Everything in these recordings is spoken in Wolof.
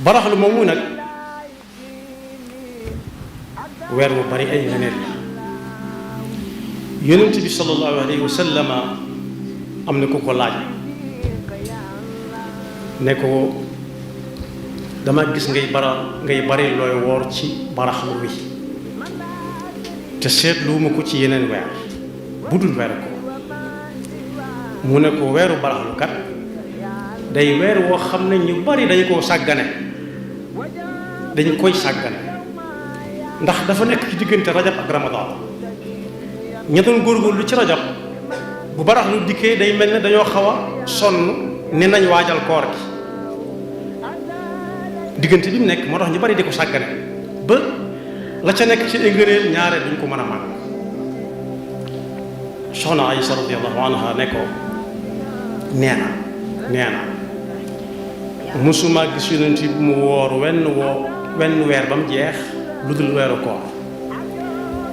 baraxlu moomu nag weer bu bari ay ngëneel la. yonent bi sallallahu alayhi wa sallam am na ku ko laaj ne ko dama gis ngay bari looy woor ci baraxlu wi te seetluwuma ko ci yeneen weer bu dul weeru ko mu ne ko weeru baraxlu kat day weer woo xam ne ñu bari dañu koo sàggane dañ koy sàggane ndax dafa nekk ci diggante rajab ak ramadan ña doon góorgóorlu ci rajab bu baraxlu dikkee day mel ne dañoo xaw a sonn ne nañ waajal koor gi diggante bi mu nekk moo tax ñu bari di ko sàggane ba la ca nekk ci ngëneel ñaare duñ ko mën a màgg. soxna Aysa radiyallahu anha ne ko nee na musuma gis yonent bi mu woor wenn weer ba mu jeex lu dul weeru koor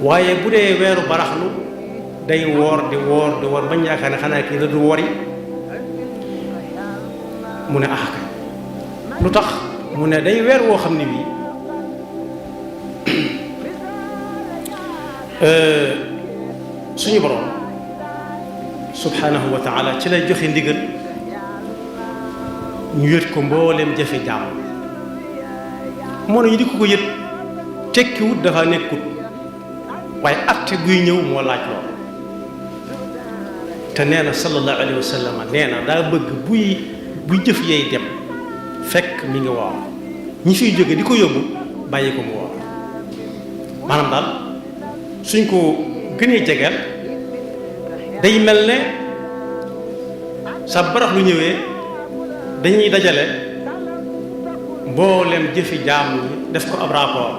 waaye bu dee weeru baraxlu day woor di woor bañ yaakaar ne xanaa kii da du wori mu ne ah kay lu tax mu ne day weer woo xam ne bii suñu borom subhanahu wa taala ci lay joxe ndigal ñu yët ko mbooleem jafe jàmm moo ne ñu di ko yët tekkiwut dafa nekkut waaye atte guy ñëw moo laaj lool te nee na sallallahu alayhi wa sallam nee na daa bëgg buy jëf yey dem fekk mi ngi woor ñi fiy jóge di ko yóbbu bàyyi ko mu woor maanaam daal suñ ko gënee jegeel day mel ne sa barax lu ñëwee dañuy dajale mboolem jëfi jaam ñi def ko ab rapport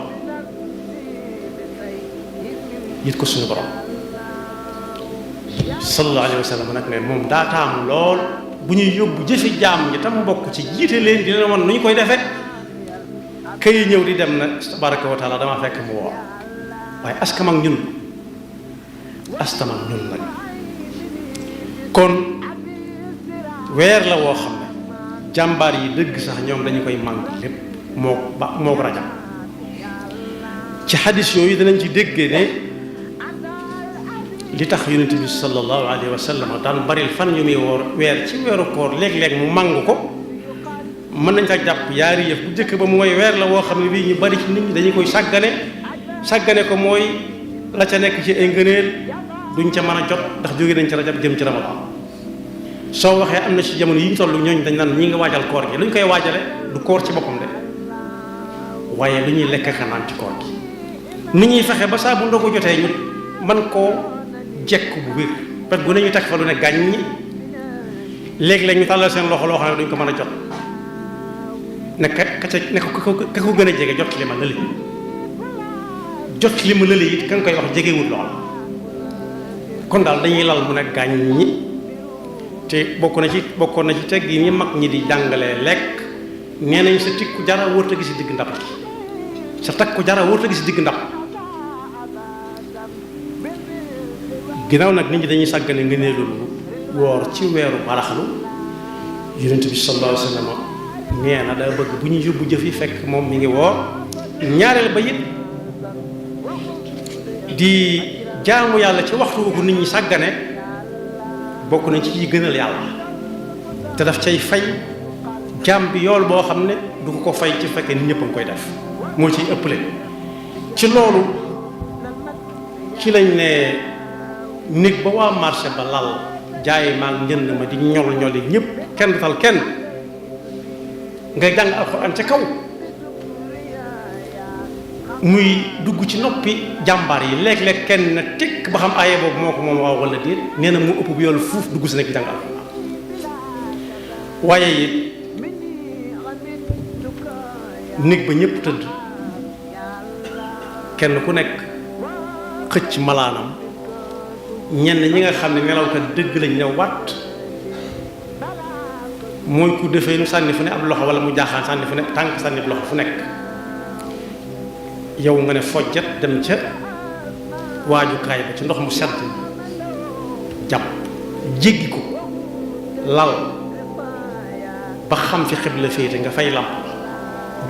yit ko suñu borom sallallahu alayhi wa sallam nag ne moom daa taamu lool bu ñuy yóbbu jëfi jaam ñi tam bokk ci jiite leen di leen wan nu ñu koy defee kay ñëw di dem na tabaraka wa taala dama fekk mu woor waaye askam ak ñun nag kon weer la woo xam ne jàmbaar yi dëgg sax ñoom dañu koy màng lépp moo rajab ci xadis yooyu danañ ci déggee ne li tax yonent bi sallallahu alayhi wa sallam daan baril fan yu muy woor weer ci weeru koor léeg-léeg mu màng ko mën nañ ca jàpp yaari yëf bu njëkk ba mooy weer la woo xam ne bii ñu bari ci nit ñi dañu koy sàggane ko mooy la ca nekk ci ay ngëneel duñ ca mën a jot ndax jóge nañ ci rajab jëm ci ramadan soo waxee am na ci jamono yi ñu toll ñooñ dañ naan ñi nga waajal koor gi lu ñu koy waajale du koor ci boppam de waaye lu ñuy lekk xanaan ci koor gi ni ñuy fexe ba saa bu ndogu jotee ñu man koo jekk bu wér pet gu ne ñu teg fa lu ne gàññi léeg-léeg ñu tàllal seen loxo loo xam ne duñ ko mën a jot ne ka ko gën a jege jot li ma lëli it ka nga koy wax jegewul lool kon daal dañuy lal mu ne gàññi te bokkoon na ci tegg yi ñi mag ñi di jàngalee lekk nee nañ sa tikku jara wóor ta gis digg ndab sa takku jara wóor ta gis digg ndab ginnaaw nag nit ñi dañuy sàggane nga nee loolu woor ci weeru baraxlu yonent bi sallallahu alayhi wa sallam nee na daa bëgg bu ñu yóbbu jëf yi fekk moom mi ngi woor ñaareel ba it di jaamu yàlla ci waxtu ko nit ñi sàggane bokk nañ ci yi gënal yàlla te daf cay fay jaam bi yool boo xam ne du ko fay ci fekkee nit ñëpp a ngi koy def moo ciy ëppale ci loolu ci lañ ne néeg ba waa marché ba lal jaay maa njënd ma di ñol ñëpp kenn du tal kenn ngay jàng alxuraan ca kaw muy dugg ci noppi jàmbaar yi léeg-léeg kenn na tekk ba xam aaye boobu moo ko moom waaw wala déet nee na mu ëpp bu yoolu fuuf dugg si nekk jàng alxuraan waaye it néeg ba ñëpp tëdd kenn ku nekk xëcc malaanam ñenn ñi nga xam ne nelawkat dëgg lañ ne wat mooy ku defee nu sànni fu ne ab loxo wala mu jaaxaan sànni fu ne tànk sànni ab loxo fu nekk yow nga ne fojjat dem ca waajukaay ba ci ndox mu sedd jàpp jéggi ko lal ba xam fi xibla féete nga fay làmp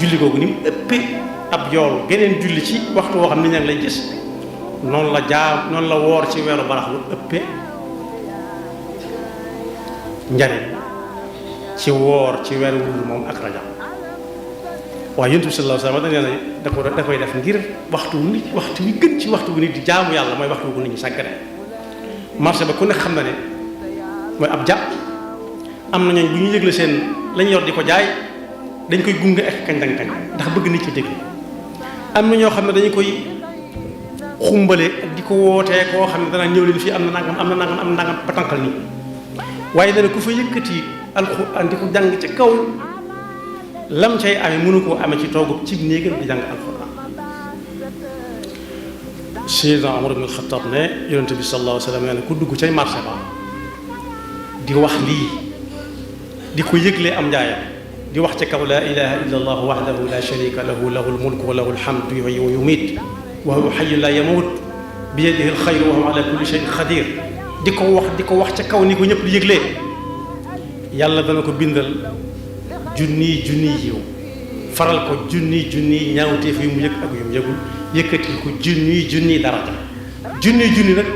julli googu ni mu ëppee ab yool geneen julli ci waxtu woo xam ne ña ngi lay gis noonu la woor ci weeru baraxlu ëppee njariñ ci woor ci weeru wul moom ak rajab waaye yonent bi sallallahu alayhi wasallam dañ ne da koy def ngir waxtu wi gën ci waxtu wu nit di jaamu yàlla mooy waxtu wu nit ñi sàggane marché ba ku ne xam na ne mooy ab jàpp am na ñooñ bu ñu yëgle seen lañ yor di ko jaay dañ koy gunge ak kañ ndax bëgg nit ci dégg am na ñoo xam ne dañu koy xumbale ak di ko wootee koo xam ne dana ñëw leen fii am na nangam ba tànkal nii waaye dana ku fa yëkkati alxuraan di ko jàng ci kaw lam cay amee mënu koo amee ci toogub ci néegam di jàng alxuraan. Seydina Umar ibn al-Khattab ne yonent bi sallallahu alayhi wa sallam nee na ku dugg cay marché ba di wax lii di ko yëglee am njaayam di wax ci kaw laa ilaha illa allah wahdahu la sharika lahu lahul mulku wa lahul hamdu yuhyi wa yumiit wa huwa hayyun la yamut bi yadihi al-khayru wa huwa ala kulli shay'in qadir di ko wax ca kaw ni ko ñëpp di yëglee yàlla dana ko bindal junniy yiw faral ko junniy ñaawteef yu mu yëg ak yu mu yëgul yëkkatil ko junniy daraja junni nag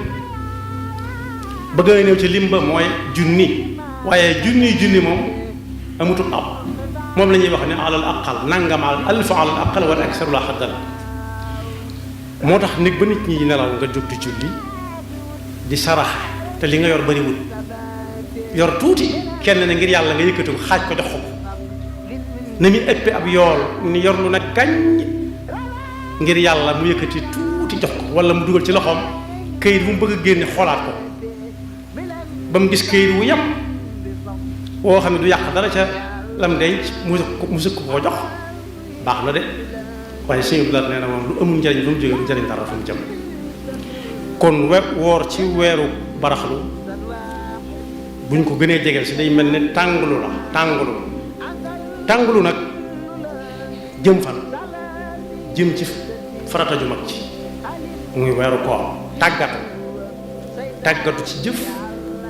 bëgg na ñëw ci lim ba mooy junni waaye junni moom amutul ab moom la ñuy wax ne alal aqal nangam alfa alal aqal wala aksaru la xaddal moo tax nit ba nit ñi nelaw nga jóg di julli di sarax te li nga yor bariwul yor tuuti kenn ne ngir yàlla nga yëkkati ko xaaj ko jox ko na muy ëppee ab yool ni yor lu nag gàññ ngir yàlla mu yëkkati tuuti jox ko wala mu dugal ci loxoom këyit bu mu bëgg a génne xoolaat ko ba mu gis këyit wu yem woo xam ne du yàq dara ca lam denc mu sëkk koo jox baax na de waaye suñu bilaat nee na moom lu amul njariñ fa mu jógee du njariñ dara fa mu jëm kon woor ci weeru baraxlu buñ ko gënee jegeel si day mel ne tàngulu la tàngulu nag jëm fan jëm ci farata ju mag ci muy weeru koor tàggatu ci jëf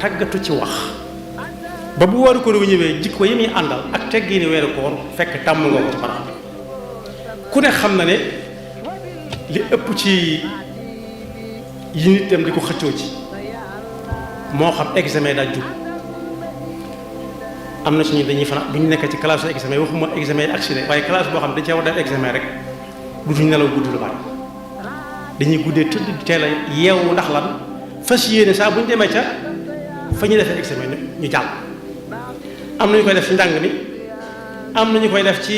tàggatu ci wax ba bu weeru koor wu ñëwee jikko yi muy àndal ak teggi ni weeru koor fekk tàmm nga ko ci baraxlu ku ne xam na ne li ëpp ci yi nit dem di ko xëccoo ci moo xam examen daa jub am na suñu dañuy fanaan bu ñu nekkee ci classe examen waxuma examen yi accident waaye classe boo xam ne dañ cee war def examen rek dutuñ nelaw guddi lu bari dañuy guddee tëdd teel a yeewu ndax lan fas yéene saa bu ñu demee ca fa ñuy defee examen ñu jàll. am na ñu koy def ci njàng mi am na ñu koy def ci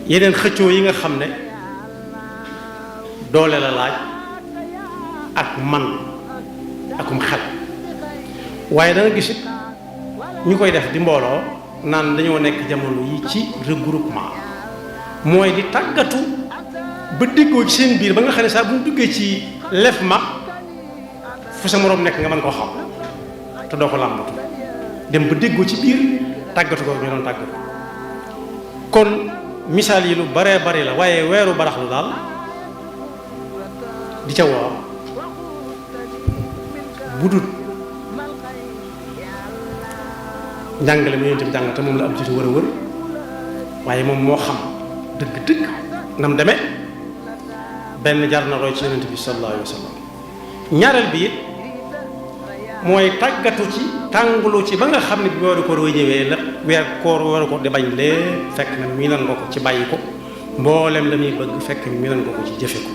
yeneen xëccoo yi nga xam ne doole la laaj ak man akum xel waaye da nga gis it ñu koy def di mbooloo naan dañoo nekk jamono yi ci regroupement mooy di tàggatu ba déggoo ci seen biir ba nga xam ne saa bu ñu duggee ci lef ma fu sa moroom nekk nga mën koo xam te doo ko làmbatu dem ba déggoo ci biir tàggatu ko ñu doon tàggatu kon misaal yi lu baree bari la waaye weeru baraxlu daal di ca woor budut njàngale mu yonent bi jàng te moom la am ci wër a wër waaye moom moo xam dëgg-dëgg nam demee benn jar na roy ci yonent bi sallallahu alayhi wa sallam ñaareel bi it mooy tàggatu ci tàngulu ci ba nga xam ne bi weeru koor way ñëwee la weeru koor di bañ lee fekk na miinan nga ko ci bàyyi ko mboolem la muy bëgg fekk miinan nga ko ci jëfe ko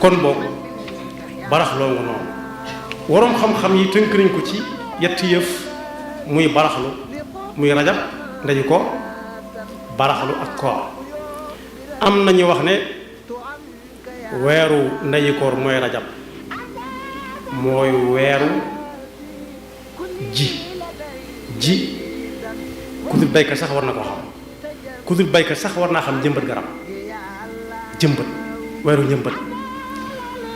kon boobu baraxloo nga noonu waroom xam-xam yi tënk nañ ko ci yetti yëf muy baraxlu muy rajab ndañu ko baraxlu ak koor am nañu wax ne weeru ndañu koor mooy rajab mooy weeru ji ku dul baykat sax war na koo xam ku dul baykat sax war naa xam jëmbat garab jëmbat weeru njëmbat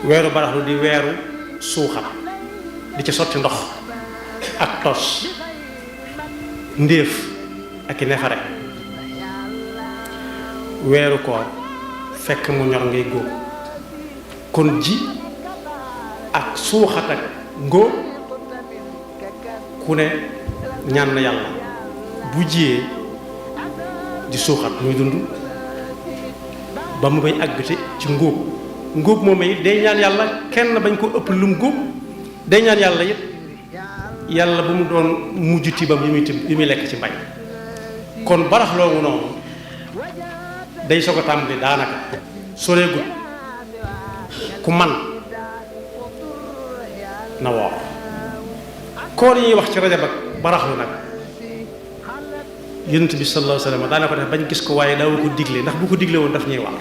weeru baraxlu di weeru suuxat di ca sotti ndox ak tos ndéef ak i nefare weeru koor fekk mu ñor ngay góob kon ji ak suuxat ak ngóob ku ne ñaan na yàlla bu jiyee di suuxat muy dund ba mu bay àggate ci ngóob moom it day ñaan yàlla kenn bañ ko ëpp lum góob day ñaan yàlla it yàlla bu mu doon mujj tibam yi muy lekk ci mbay. kon barax loogu noonu day soog a tàmbali daanaka soreegut ku man na woor koor yi ñuy wax ci rajab ak baraxlu nag yonent bi sallallahu alayhi wa sallam daana ko def bañ gis ko waaye daawu ko digle ndax bu ko digle woon daf ñuy war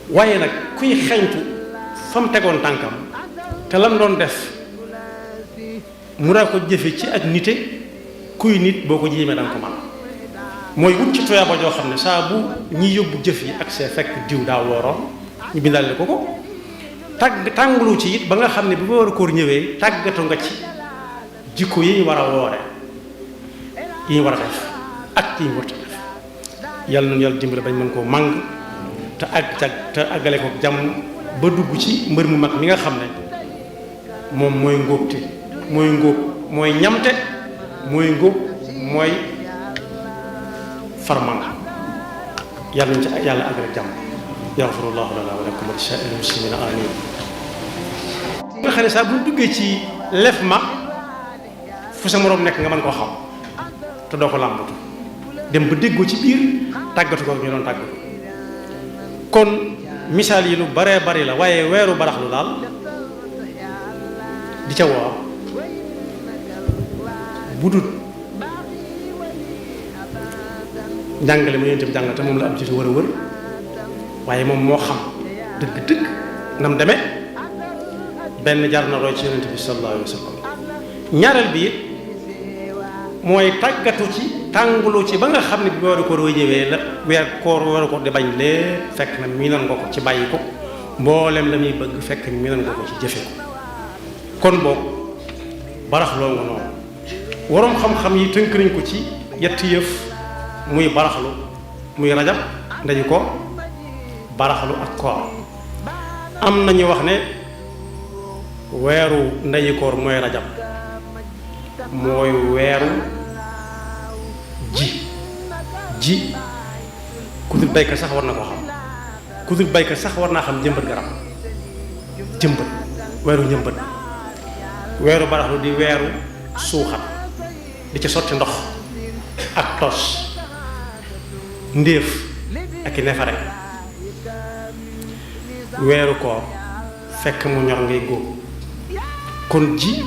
waaye nag kuy xeñtu fa mu tegoon tànkam te lam doon def mu daa ko jëfe ci ak nite kuy nit boo ko jiimee danga ko man mooy wut ci tuyaaba joo xam ne saa bu ñi yóbbu jëf yi ak see fekk diw daa wooroon ñu bindale ko tàngulu ci it ba nga xam ne bu weeru koor ñëwee tàggatu nga ci jikko yi ñu war a woore yi ñu war a def ak yi ñu war a def yàlla nañu yàlla dimbali bañ mën koo màng te àggale ko jàmm ba dugg ci mbër mu mag mi nga xam ne moom mooy ngóobte mooy ngóob mooy ñamte mooy ngóob mooy farmang yàlla nañu ci yàlla àggale jàmm yaxfirullahu lana wa lakum wa li saa'iril muslimina amin nga xam ne saa bu ñu duggee ci lef ma fu sa moroom nekk nga mën koo xam te doo ko làmbatu dem ba déggoo ci biir tàggatu ko ñu doon tàggatu kon misaal yi lu baree bari la waaye weeru baraxlu daal di ca woor bu dut njàngale mu yonent bi jàngale te moom la am ci wër a wër waaye moom moo xam dëgg-dëgg nam demee benn jar na roy ci yonent bi sallallahu alayhi wa sallam ñaareel bi it mooy tàggatu ci tàngulu ci ba nga xam ne bi weeru koor way ñëwee la weeru koor di bañ lee fekk na miinan nga ko ci bàyyi ko mboolem la muy bëgg fekk miinan nga ko ci jëfe ko kon boobu baraxloo nga noonu waroom xam-xam yi tënk nañ ko ci yetti yëf muy baraxlu muy rajab ndañu ko baraxlu ak koor am nañu wax ne weeru ndeyi koor mooy rajab mooy weeru ji ku dul baykat sax war na ko xam ku dul baykat sax war naa xam jëmbat garab jëmbat weeru njëmbat weeru baraxlu di weeru suuxat di ca sotti ndox ak tos ndéef ak i nefare weeru koor fekk mu ñor ngay góob kon ji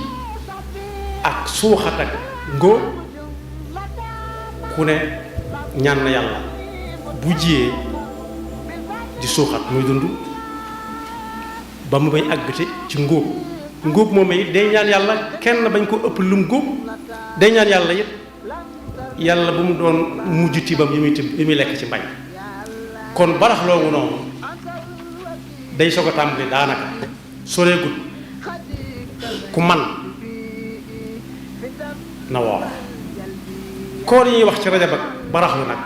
ak suuxat ak ngóob ku ne ñaan na yàlla bu jiyee di suuxat muy dund ba mu bay àggate ci ngóob moom it day ñaan yàlla kenn bañ ko ëpp lum góob day ñaan yàlla it yàlla bu mu doon mujj tibam yi muy lekk ci mbay kon barax loogu noonu day soog a tàmbali daanaka soreegut ku man na woor koor yi ñuy wax ci rajab ak baraxlu nag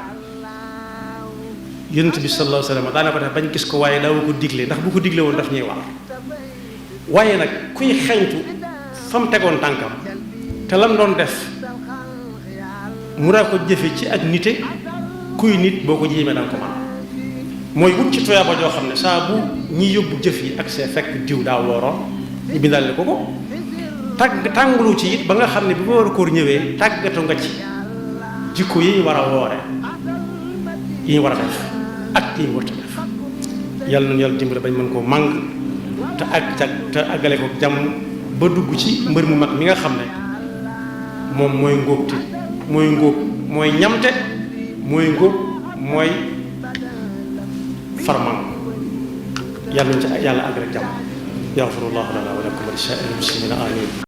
yonent bi sallallahu alayhi wa sallam daana ko def bañ gis ko waaye daawu ko digle ndax bu ko digle woon daf ñuy war waaye nag kuy xeñtu fa mu tegoon tànkam te lam doon def mu daa ko jëfe ci ak nite kuy nit boo ko jiimee danga ko man mooy wut ci tuyaaba joo xam ne saa bu ñi yóbbu jëf yi ak see fekk diw daa wooroon ñu bindale ko tàngulu ci it ba nga xam ne bi weeru koor ñëwee tàggatu nga ci jikko yi ñu war a woore yi ñu war a def ak yi ñu war a def yàlla nañu yàlla dimbali bañ mën koo màng te àggale ko jàmm ba dugg ci mbër mu mag mi nga xam ne moom mooy ngóobte mooy ngóob mooy ñamte mooy ngóob mooy farmang yàlla nañu ci yàlla àggale jàmm yaxfirullahu lana wa lakum wa li saa'iril muslimina amin